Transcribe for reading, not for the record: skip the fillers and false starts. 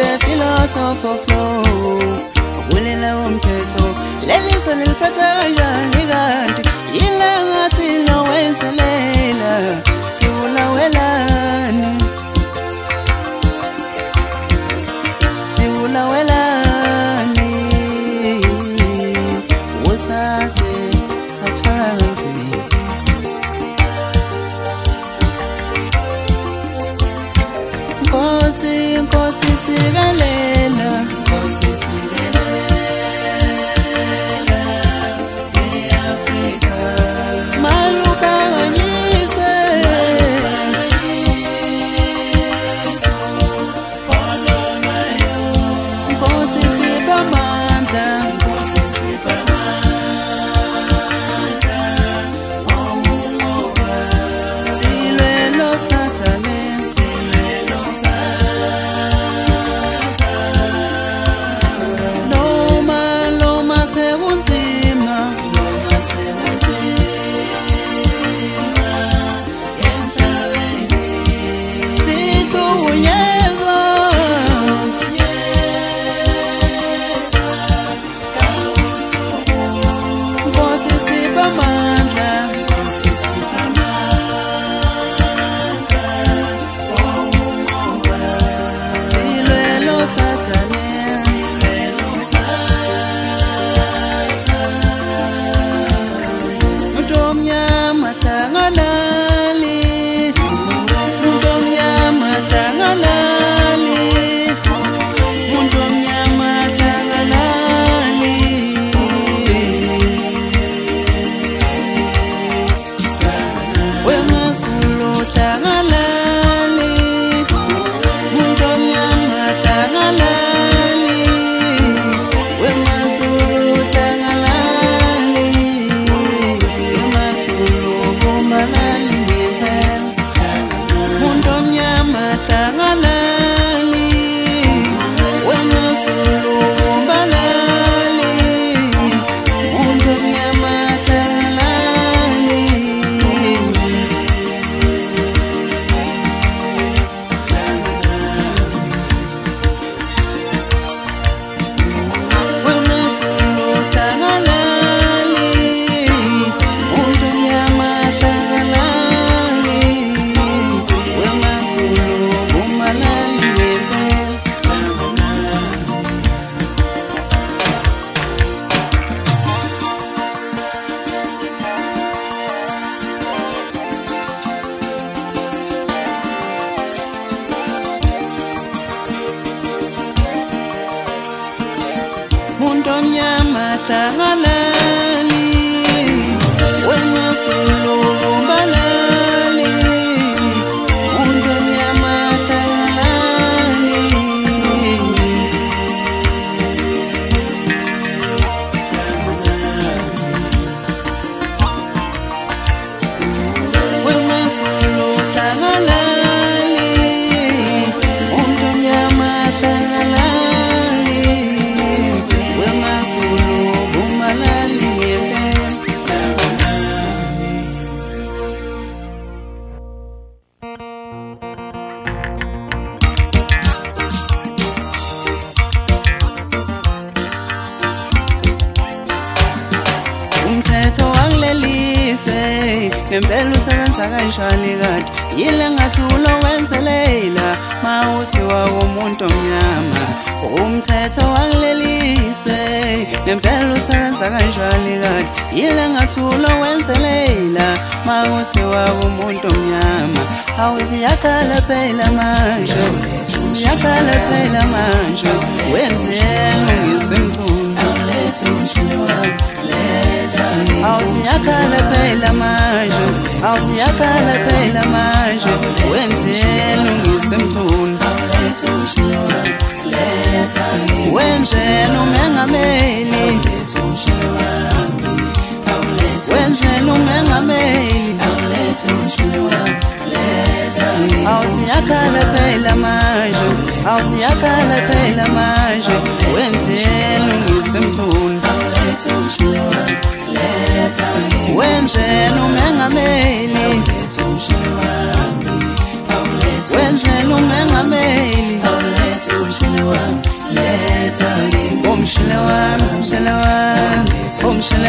the philosophy of flow ulela umthetho leliso liliphatha kanjani kanti yile ngathi lowenzelela siwulawelani usase sathanzi Nkosi sikelela e-Afrika malukanganyiswe Nkosi sipamandla silwelo sathane Muntu omnyama hlangalali wena silumbalali muntu omnyama hlangalali wena silumbalali muntu omnyama umthetho wangileliswe ngempela usebenza kanjani kanti yile ngathi ulowenzelela mawusiwa umuntu omnyama umthetho wangileliswe ngempela usebenza kanjani kanti yile ngathi ulowenzelela mawusiwa umuntu omnyama awuziyakhala phela manje siyakhala phela manje wenzeni ngisemfundo awuziyakhala phela manje awuziyakhala phela manje wenzeni ngisemfundo wenzeni umengameli wenzeni umengameli awuziyakhala phela manje awuziyakhala phela manje wenzeni ngisemfundo wenzeni umengameli wenzeni umengameli umshile wami, umshile wami, umshile